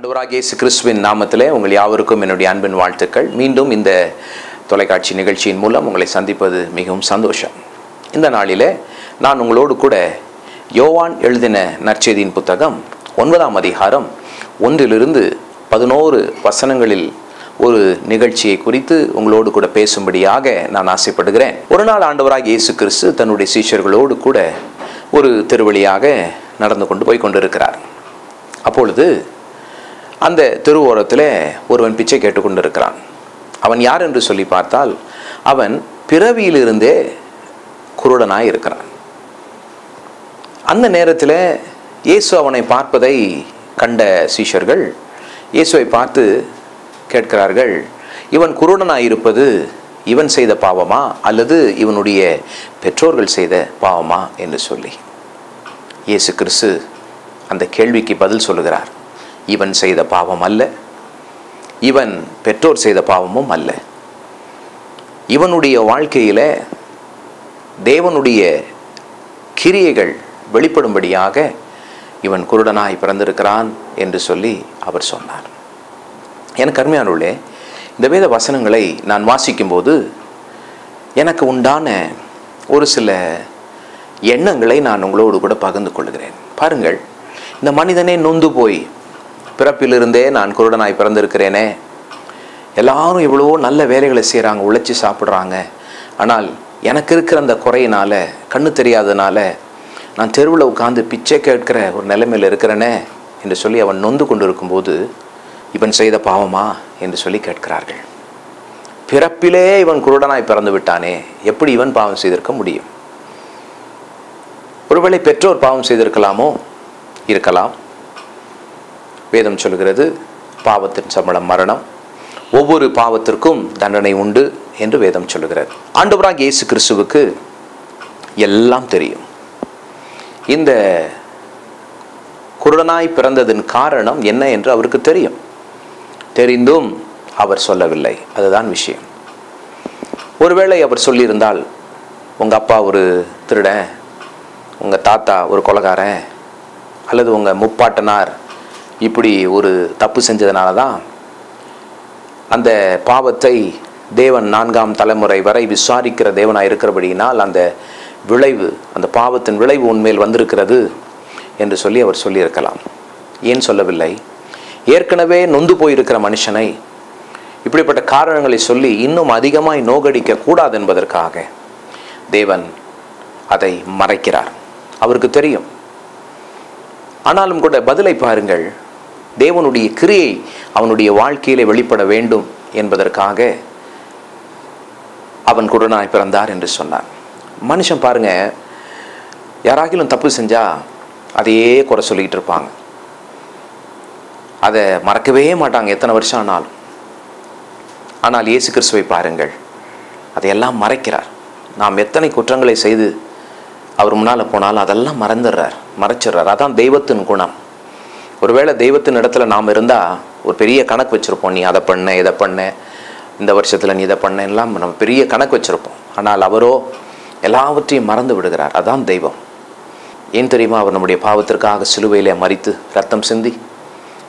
ஆண்டவராகிய இயேசு கிறிஸ்துவின் நாமத்திலே உங்கள் யாவருக்கும் என்னுடைய அன்பின் வாழ்த்துக்கள். மீண்டும் இந்த தொலைக்காட்சி நிகழ்ச்சியின் மூலம் உங்களை சந்திப்பது மிகவும் சந்தோஷம். இந்த நாளிலே நான் உங்களோடு கூட யோவான் எழுதின நற்செய்தியின் புத்தகம் 9ஆம் அதிகாரம் 1-11 வசனங்களில் ஒரு நிகழ்ச்சியை குறித்து உங்களோடு கூட பேசும்படியாக நான் ஆசைப்படுகிறேன். ஒரு நாள் ஆண்டவராகிய இயேசு கிறிஸ்து தன்னுடைய சீஷர்களோடு கூட ஒரு திருவழியாக நடந்து போய் கொண்டிருக்கிறார். அப்பொழுது அந்த தெருவோரத்தில் ஒருவன் பிச்சை கேட்டுக்கொண்டிருக்கிறான். அவன் யார் என்று சொல்லி பார்த்தால் அவன் பிறவியிலிருந்தே குருடனாய் இருக்கிறான். அந்த நேரத்தில் இயேசு அவனை பார்ப்பதை கண்ட சீஷர்கள் இயேசுவை பார்த்து கேட்கிறார்கள், இவன் குருடனாய் இருப்பது இவன் செய்த பாவமா அல்லது இவனுடைய பெற்றோர்கள் செய்த பாவமா என்று சொல்லி இயேசு கிறிஸ்து அந்த கேள்விக்கு பதில் சொல்லுகிறார். இவன் செய்த பாவம் அல்ல, இவன் பெற்றோர் செய்த பாவமும் அல்ல. இவனுடைய வாழ்க்கையில தேவனுடைய கிரியைகள் வெளிப்படும்படியாக இவன் குருடனாய் பிறந்திருக்கிறான் என்று சொல்லி அவர் சொன்னார். எனக்கு அருமையானவர்களே, இந்த வேத வசனங்களை நான் வாசிக்கும்போது எனக்கு உண்டான ஒரு சில எண்ணங்களை நான் உங்களோடு கூட பகிர்ந்து கொள்கிறேன். பாருங்கள், இந்த மனிதனே நொந்து போய் பிறப்பிலிருந்தே நான் குருடனாய் பிறந்திருக்கிறேனே, எல்லாரும் இவ்வளோ நல்ல வேலைகளை செய்கிறாங்க, உழைச்சி சாப்பிட்றாங்க, ஆனால் எனக்கு இருக்கிற அந்த குறையினால, கண்ணு தெரியாதனால நான் தெருவில் உட்காந்து பிச்சை கேட்கிற ஒரு நிலைமையில் இருக்கிறேனே என்று சொல்லி அவன் நொந்து கொண்டு இருக்கும்போது இவன் செய்த பாவமா என்று சொல்லி கேட்கிறார்கள். பிறப்பிலே இவன் குருடனாய் பிறந்து விட்டானே, எப்படி இவன் பாவம் செய்திருக்க முடியும்? ஒருவேளை பெற்றோர் பாவம் செய்திருக்கலாமோ? இருக்கலாம். வேதம் சொல்கிறது, பாவத்தின் சம்பளம் மரணம், ஒவ்வொரு பாவத்திற்கும் தண்டனை உண்டு என்று வேதம் சொல்லுகிறது. ஆண்டவராகிய இயேசு கிறிஸ்துவுக்கு எல்லாம் தெரியும். இந்த குருடனாய் பிறந்ததின் காரணம் என்ன என்று அவருக்கு தெரியும். தெரிந்தும் அவர் சொல்லவில்லை. அதுதான் விஷயம். ஒருவேளை அவர் சொல்லியிருந்தால், உங்கள் அப்பா ஒரு திருடன், உங்கள் தாத்தா ஒரு கொலைகாரன், அல்லது உங்கள் முப்பாட்டனார் இப்படி ஒரு தப்பு செஞ்சதுனால தான் அந்த பாவத்தை தேவன் 4ஆம் தலைமுறை வரை விசாரிக்கிற தேவனாக இருக்கிறபடியினால் அந்த விளைவு, அந்த பாவத்தின் விளைவு உண்மையில் வந்திருக்கிறது என்று சொல்லி அவர் சொல்லியிருக்கலாம். ஏன் சொல்லவில்லை? ஏற்கனவே நொந்து போயிருக்கிற மனுஷனை இப்படிப்பட்ட காரணங்களை சொல்லி இன்னும் அதிகமாய் நோகடிக்க கூடாது என்பதற்காக தேவன் அதை மறைக்கிறார். அவருக்கு தெரியும். ஆனாலும் கூட பதிலை பாருங்கள். தேவனுடைய கிரியை அவனுடைய வாழ்க்கையிலே வெளிப்பட வேண்டும் என்பதற்காக அவன் குருடனாய் பிறந்தார் என்று சொன்னார். மனுஷன் பாருங்க, யாராகிலும் தப்பு செஞ்சா அதையே குறை சொல்லிக்கிட்டு இருப்பாங்க. அதை மறக்கவே மாட்டாங்க எத்தனை வருஷம் ஆனாலும். ஆனால் இயேசு கிறிஸ்துவை பாருங்கள், அதையெல்லாம் மறைக்கிறார். நாம் எத்தனை குற்றங்களை செய்து அவர் முன்னால் போனாலும் அதெல்லாம் மறைச்சிடுறார். அதான் தெய்வத்தின் குணம். ஒருவேளை தெய்வத்தின் இடத்துல நாம் இருந்தால் ஒரு பெரிய கணக்கு வச்சுருப்போம். நீ அதை பண்ண, இதை பண்ண, இந்த வருஷத்தில் நீ இதை பண்ண, எல்லாம் நம்ம பெரிய கணக்கு வச்சுருப்போம். ஆனால் அவரோ எல்லாவற்றையும் மறந்து விடுகிறார். அதான் தெய்வம். ஏன் தெரியுமா? அவர் நம்முடைய பாவத்திற்காக சிலுவையிலே மரித்து ரத்தம் சிந்தி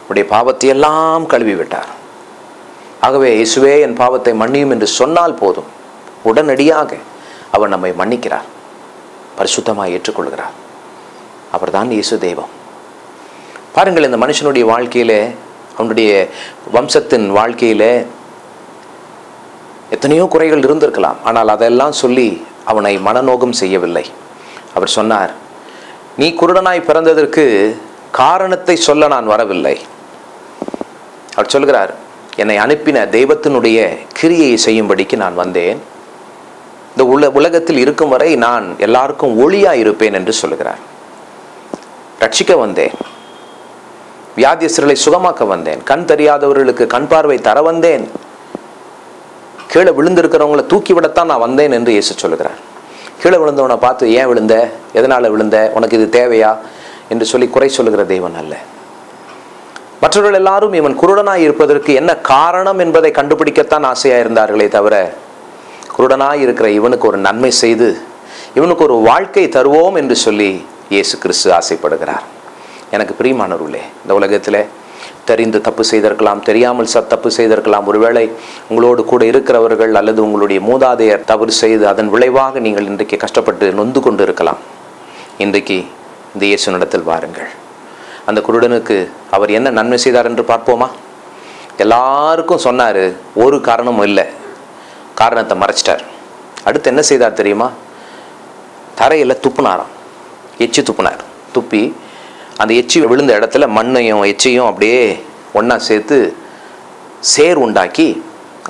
நம்முடைய பாவத்தையெல்லாம் கழுவி விட்டார். ஆகவே இயேசுவே என் பாவத்தை மன்னியும் என்று சொன்னால் போதும், உடனடியாக அவர் நம்மை மன்னிக்கிறார், பரிசுத்தமாக ஏற்றுக்கொள்கிறார். அவர் தான் இயேசு தெய்வம். பாருங்கள், இந்த மனுஷனுடைய வாழ்க்கையிலே, அவனுடைய வம்சத்தின் வாழ்க்கையிலே எத்தனையோ குறைகள் இருந்திருக்கலாம். ஆனால் அதெல்லாம் சொல்லி அவனை மனநோகம் செய்யவில்லை. அவர் சொன்னார், நீ குருடனாய் பிறந்ததற்கு காரணத்தை சொல்ல நான் வரவில்லை. அவர் சொல்கிறார், என்னை அனுப்பின தெய்வத்தினுடைய கிரியையை செய்யும்படிக்கு நான் வந்தேன். இந்த உலகத்தில் இருக்கும் வரை நான் எல்லாருக்கும் ஒளியாக இருப்பேன் என்று சொல்கிறார். ரட்சிக்க வந்தேன், வியாதியஸ்தர்களை சுகமாக்க வந்தேன், கண் தெரியாதவர்களுக்கு கண் பார்வை தர வந்தேன், கீழே விழுந்திருக்கிறவங்களை தூக்கி விடத்தான் நான் வந்தேன் என்று இயேசு சொல்கிறார். கீழே விழுந்தவனை பார்த்து ஏன் விழுந்த, எதனால் விழுந்த, உனக்கு இது தேவையா என்று சொல்லி குறை சொல்லுகிற தெய்வன் அல்ல. மற்றவர்கள் எல்லாரும் இவன் குருடனாய் இருப்பதற்கு என்ன காரணம் என்பதை கண்டுபிடிக்கத்தான் ஆசையாக இருந்தார்களே தவிர, குருடனாய் இருக்கிற இவனுக்கு ஒரு நன்மை செய்து இவனுக்கு ஒரு வாழ்க்கை தருவோம் என்று சொல்லி இயேசு கிறிஸ்து ஆசைப்படுகிறார். எனக்கு பிரியமானவர்களே, இந்த உலகத்தில் தெரிந்து தப்பு செய்திருக்கலாம், தெரியாமல் தப்பு செய்திருக்கலாம். ஒருவேளை உங்களோடு கூட இருக்கிறவர்கள் அல்லது உங்களுடைய மூதாதையர் தவறு செய்து அதன் விளைவாக நீங்கள் இன்றைக்கு கஷ்டப்பட்டு நொந்து கொண்டு இருக்கலாம். இன்றைக்கு இந்த இயேசுவினிடத்தில் வாருங்கள். அந்த குருடனுக்கு அவர் என்ன நன்மை செய்தார் என்று பார்ப்போமா? எல்லாருக்கும் சொன்னார், ஒரு காரணமும் இல்லை, காரணத்தை மறைச்சிட்டார். அடுத்து என்ன செய்தார் தெரியுமா? தரையில் துப்புனாராம், எச்சி துப்புனார். துப்பி அந்த எச்சி விழுந்த இடத்துல மண்ணையும் எச்சையும் அப்படியே ஒன்றா சேர்த்து சேர் உண்டாக்கி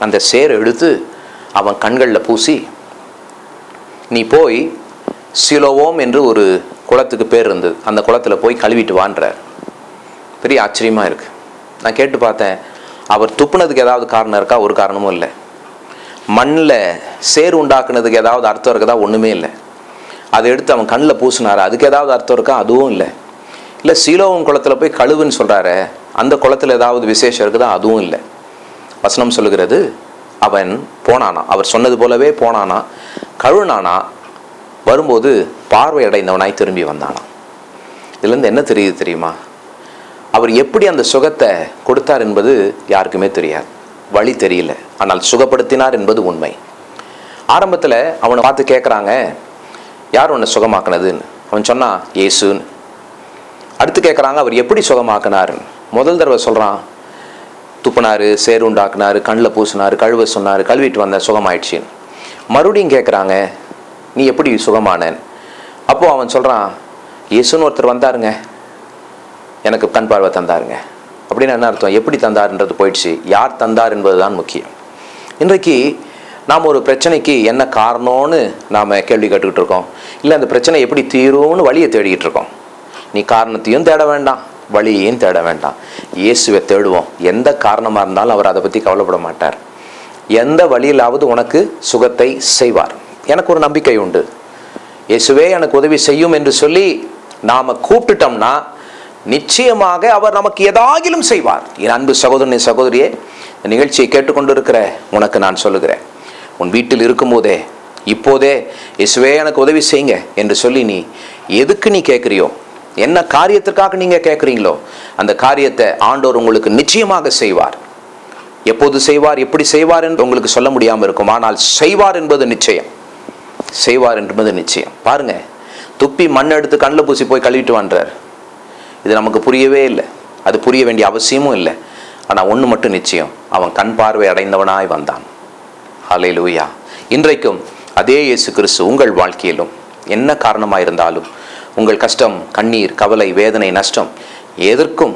அந்த சேரை எடுத்து அவன் கண்களில் பூசி, நீ போய் சிலோவோம் என்று ஒரு குளத்துக்கு பேர் இருந்தது, அந்த குளத்தில் போய் கழுவிட்டு வான்றார். பெரிய ஆச்சரியமாக இருக்குது. நான் கேட்டு பார்த்தேன், அவர் துப்புனதுக்கு ஏதாவது காரணம் இருக்கா? ஒரு காரணமும் இல்லை. மண்ணில் சேர் உண்டாக்குனதுக்கு ஏதாவது அர்த்தம் இருக்குதா? ஒன்றுமே இல்லை. அதை எடுத்து அவன் கண்ணில் பூசினார், அதுக்கு ஏதாவது அர்த்தம் இருக்கா? அதுவும் இல்லை. இல்லை, சீலோவம் குளத்தில் போய் கழுவுன்னு சொல்கிறாரு, அந்த குளத்தில் ஏதாவது விசேஷம் இருக்குதா? அதுவும் இல்லை. வசனம் சொல்லுகிறது, அவன் போனானா, அவர் சொன்னது போலவே போனானா, கழுவினானா, வரும்போது பார்வை அடைந்தவனாய் திரும்பி வந்தானா. இதுலேருந்து என்ன தெரியுது தெரியுமா? அவர் எப்படி அந்த சுகத்தை கொடுத்தார் என்பது யாருக்குமே தெரியாது, வழி தெரியல. ஆனால் சுகப்படுத்தினார் என்பது உண்மை. ஆரம்பத்தில் அவனை பார்த்து கேட்குறாங்க, யார் உன்னை சுகமாக்குனதுன்னு. அவன் சொன்னான், இயேசுன்னு. அடுத்து கேட்குறாங்க, அவர் எப்படி சுகமாக்குனாருன்னு. முதல் தடவை சொல்கிறான், துப்புனார், சேர் உண்டாக்குனார், கண்ணில் பூசினார், கழுவ சொன்னார், கழுவிட்டு வந்த சுகமாயிடுச்சின்னு. மறுபடியும் கேட்குறாங்க, நீ எப்படி சுகமானேன்? அப்போது அவன் சொல்கிறான், இயேசுன்னு ஒருத்தர் வந்தாருங்க, எனக்கு கண் பார்வை தந்தாருங்க. அப்படின்னு என்ன அர்த்தம்? எப்படி தந்தாருன்றது போயிடுச்சு, யார் தந்தார் என்பது தான் முக்கியம். இன்றைக்கு நாம் ஒரு பிரச்சனைக்கு என்ன காரணம்னு நாம் கேள்வி கேட்டுக்கிட்டு இருக்கோம். இல்லை, அந்த பிரச்சனை எப்படி தீரும்னு வழியை தேடிக்கிட்டு இருக்கோம். நீ காரணத்தையும் தேட வேண்டாம், வழியையும் தேட வேண்டாம், இயேசுவை தேடுவோம். எந்த காரணமாக இருந்தாலும் அவர் அதை பற்றி கவலைப்பட மாட்டார். எந்த வழியிலாவது உனக்கு சுகத்தை செய்வார். எனக்கு ஒரு நம்பிக்கை உண்டு, இயேசுவே எனக்கு உதவி செய்யும் என்று சொல்லி நாம் கூப்பிட்டுட்டோம்னா நிச்சயமாக அவர் நமக்கு ஏதாகிலும் செய்வார். என் அன்பு சகோதரனே, சகோதரியே, இந்த நிகழ்ச்சியை கேட்டுக்கொண்டு இருக்கிற உனக்கு நான் சொல்லுகிறேன், உன் வீட்டில் இருக்கும்போதே இப்போதே இயேசுவே எனக்கு உதவி செய்யுங்க என்று சொல்லி நீ எதுக்கு நீ கேட்குறியோ, என்ன காரியத்திற்காக நீங்கள் கேட்குறீங்களோ, அந்த காரியத்தை ஆண்டவர் உங்களுக்கு நிச்சயமாக செய்வார். எப்போது செய்வார், எப்படி செய்வார் என்று உங்களுக்கு சொல்ல முடியாமல் இருக்கும், ஆனால் செய்வார் என்பது நிச்சயம். செய்வார் என்பது நிச்சயம். பாருங்க, துப்பி மண் எடுத்து கண்ணில் பூசி போய் கழுவிட்டு வான்றார். இது நமக்கு புரியவே இல்லை, அது புரிய வேண்டிய அவசியமும் இல்லை. ஆனால் ஒன்று மட்டும் நிச்சயம், அவன் கண் பார்வை அடைந்தவனாய் வந்தான். ஹல்லேலூயா. இன்றைக்கும் அதே இயேசு கிறிஸ்து உங்கள் வாழ்க்கையிலும் என்ன காரணமாக இருந்தாலும், உங்கள் கஷ்டம், கண்ணீர், கவலை, வேதனை, நஷ்டம், எதற்கும்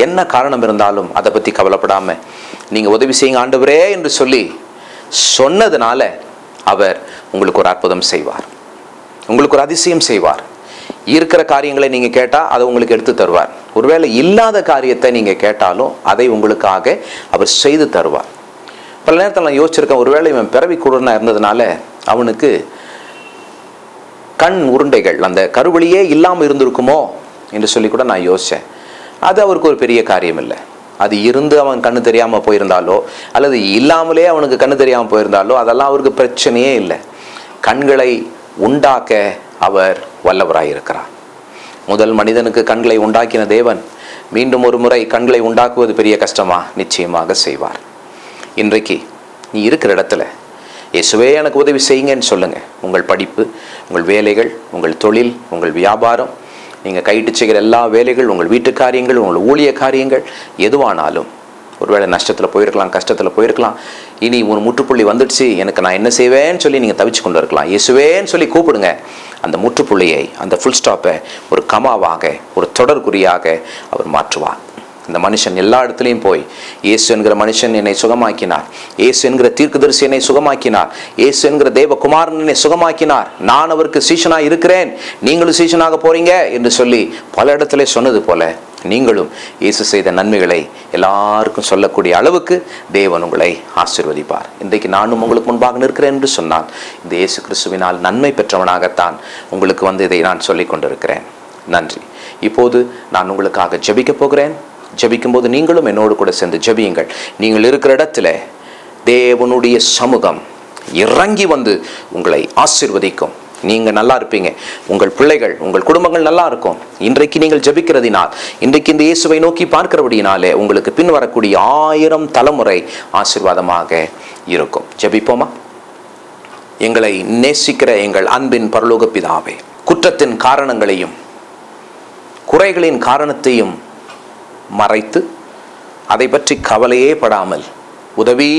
என்ன காரணம் இருந்தாலும் அதை பற்றி கவலைப்படாமல் நீங்கள் உதவி செய்யுங்க ஆண்டவரே என்று சொல்லி சொன்னதுனால அவர் உங்களுக்கு ஒரு அற்புதம் செய்வார், உங்களுக்கு ஒரு அதிசயம் செய்வார். இருக்கிற காரியங்களை நீங்கள் கேட்டால் அதை உங்களுக்கு எடுத்து தருவார். ஒருவேளை இல்லாத காரியத்தை நீங்கள் கேட்டாலும் அதை உங்களுக்காக அவர் செய்து தருவார். பல நேரத்தில் நான் யோசிச்சிருக்கேன், ஒருவேளை இவன் பிறவி குருடனா இருந்ததுனால அவனுக்கு கண் உருண்டைகள், அந்த கருவழியே இல்லாமல் இருந்திருக்குமோ என்று சொல்லி கூட நான் யோசித்தேன். அது அவருக்கு ஒரு பெரிய காரியம் இல்லை. அது இருந்து அவன் கண்ணு தெரியாமல் போயிருந்தாலோ அல்லது இல்லாமலே அவனுக்கு கண்ணு தெரியாமல் போயிருந்தாலோ அதெல்லாம் அவருக்கு பிரச்சனையே இல்லை. கண்களை உண்டாக்க அவர் வல்லவராயிருக்கிறார். முதல் மனிதனுக்கு கண்களை உண்டாக்கின தேவன் மீண்டும் ஒரு முறை கண்களை உண்டாக்குவது பெரிய கஷ்டமா? நிச்சயமாக செய்வார். இன்றைக்கு நீ இருக்கிற இடத்துல இயேசுவே எனக்கு உதவி செய்யுங்கன்னு சொல்லுங்கள். உங்கள் படிப்பு, உங்கள் வேலைகள், உங்கள் தொழில், உங்கள் வியாபாரம், நீங்கள் கையிட்டு செய்கிற எல்லா வேலைகள், உங்கள் வீட்டு காரியங்கள், உங்கள் ஊழிய காரியங்கள் எதுவானாலும், ஒருவேளை நஷ்டத்தில் போயிருக்கலாம், கஷ்டத்தில் போயிருக்கலாம், இனி ஒரு முற்றுப்புள்ளி வந்துடுச்சு, எனக்கு நான் என்ன செய்வேன்னு சொல்லி நீங்கள் தவிச்சு கொண்டு இருக்கலாம். இயேசுவேன்னு சொல்லி கூப்பிடுங்க. அந்த முற்றுப்புள்ளியை, அந்த ஃபுல் ஸ்டாப்பை ஒரு கமாவாக, ஒரு தொடர்குறியாக அவர் மாற்றுவார். இந்த மனுஷன் எல்லா இடத்துலையும் போய் இயேசு என்கிற மனுஷன் என்னை சுகமாக்கினார், இயேசு என்கிற தீர்க்கதரிசி என்னை சுகமாக்கினார், இயேசு என்கிற தேவகுமாரன் என்னை சுகமாக்கினார், நான் அவருக்கு சீஷனாக இருக்கிறேன், நீங்களும் சீஷனாக போறீங்க என்று சொல்லி பல இடத்துல சொன்னது போல நீங்களும் இயேசு செய்த நன்மைகளை எல்லாருக்கும் சொல்லக்கூடிய அளவுக்கு தேவன் உங்களை ஆசீர்வதிப்பார். இன்றைக்கு நானும் உங்களுக்கு முன்பாக நிற்கிறேன் என்று சொன்னால் இந்த இயேசு கிறிஸ்துவினால் நன்மை பெற்றவனாகத்தான் உங்களுக்கு இதை நான் சொல்லிக் கொண்டிருக்கிறேன். நன்றி. இப்போது நான் உங்களுக்காக ஜெபிக்க போகிறேன். ஜெபிக்கும்போது நீங்களும் என்னோடு கூட சேர்ந்து ஜெபியுங்கள். நீங்கள் இருக்கிற இடத்துல தேவனுடைய சமூகம் இறங்கி வந்து உங்களை ஆசீர்வதிக்கும். நீங்க நல்லா இருப்பீங்க, உங்கள் பிள்ளைகள், உங்கள் குடும்பங்கள் நல்லா இருக்கும். இன்றைக்கு நீங்கள் ஜெபிக்கிறதினால், இன்றைக்கு இந்த இயேசுவை நோக்கி பார்க்கிறபடியினாலே உங்களுக்கு பின் வரக்கூடிய 1000 தலைமுறை ஆசீர்வாதமாக இருக்கும். ஜெபிப்போமா? எங்களை நேசிக்கிற எங்கள் அன்பின் பரலோக பிதாவே, குற்றத்தின் காரணங்களையும் குறைகளின் காரணத்தையும் மறைத்து அதை பற்றி கவலையே படாமல் உதவி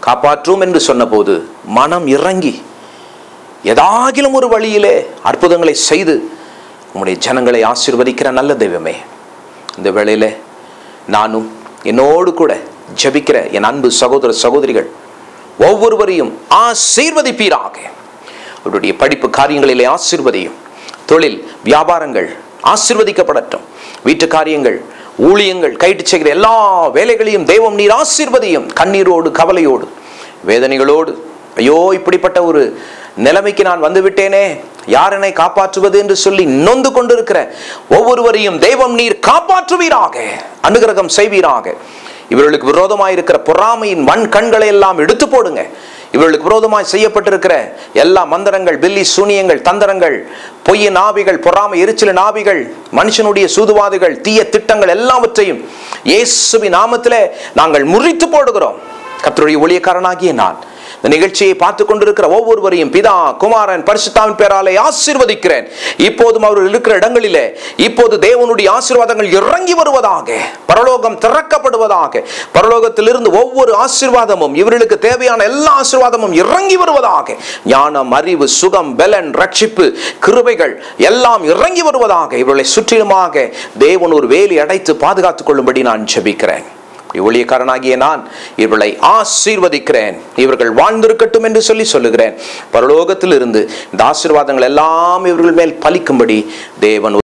காப்பாற்றும் என்று சொன்னபோது மனம் இறங்கி ஏதாகிலும் ஒரு வழியிலே அற்புதங்களை செய்து உம்முடைய ஜனங்களை ஆசீர்வதிக்கிற நல்ல தெய்வமே, இந்த வேளையில நானும் என்னோடு கூட ஜெபிக்கிற என் அன்பு சகோதர சகோதரிகள் ஒவ்வொருவரையும் ஆசீர்வதிப்பீராக. அவருடைய படிப்பு காரியங்களிலே ஆசீர்வதியும். தொழில் வியாபாரங்கள் ஆசீர்வதிக்கப்படட்டும். வீட்டு காரியங்கள், ஊழியங்கள், கைட்டு செய்கிற எல்லா வேலைகளையும் தெய்வம் நீர் ஆசீர்வதியும். கண்ணீரோடு, கவலையோடு, வேதனைகளோடு, ஐயோ இப்படிப்பட்ட ஒரு நிலைமைக்கு நான் வந்து விட்டேனே, யார் என்னை காப்பாற்றுவது என்று சொல்லி நொந்து கொண்டிருக்கிற ஒவ்வொருவரையும் தெய்வம் நீர் காப்பாற்றுவீராக, அனுகிரகம் செய்வீராக. இவர்களுக்கு விரோதமாய் இருக்கிற பொறாமையின் மண் கண்களை எல்லாம் எடுத்து போடுங்க. இவர்களுக்கு விரோதமாய் செய்யப்பட்டிருக்கிற எல்லா மந்திரங்கள், பில்லி சூனியங்கள், தந்திரங்கள், பொய்யின் ஆவிகள், பொறாமை எரிச்சலின் ஆவிகள், மனுஷனுடைய சூதுவாதுகள், தீய திட்டங்கள் எல்லாவற்றையும் இயேசுவின் நாமத்திலே நாங்கள் முறித்து போடுகிறோம். கர்த்தருடைய ஊழியக்காரனாகிய நான் இந்த நிகழ்ச்சியை பார்த்து கொண்டிருக்கிற ஒவ்வொருவரையும் பிதா, குமாரன், பரிசுத்தாவின் பேராலே ஆசீர்வதிக்கிறேன். இப்போதும் அவர்கள் இருக்கிற இடங்களிலே இப்போது தேவனுடைய ஆசீர்வாதங்கள் இறங்கி வருவதாக, பரலோகம் திறக்கப்படுவதாக, பரலோகத்திலிருந்து ஒவ்வொரு ஆசீர்வாதமும், இவர்களுக்கு தேவையான எல்லா ஆசீர்வாதமும் இறங்கி வருவதாக. ஞானம், அறிவு, சுகம், பலன், ரட்சிப்பு, கிருபைகள் எல்லாம் இறங்கி வருவதாக. இவர்களை சுற்றிலுமாக தேவன் ஒரு வேலி அடைத்து பாதுகாத்துக் கொள்ளும்படி நான் ஜெபிக்கிறேன். ஊழியக்காரனாகிய நான் இவர்களை ஆசீர்வதிக்கிறேன். இவர்கள் வாழ்ந்திருக்கட்டும் என்று சொல்லுகிறேன். பரலோகத்தில் இருந்து இந்த ஆசீர்வாதங்கள் எல்லாம் இவர்கள் மேல் பலிக்கும்படி தேவன்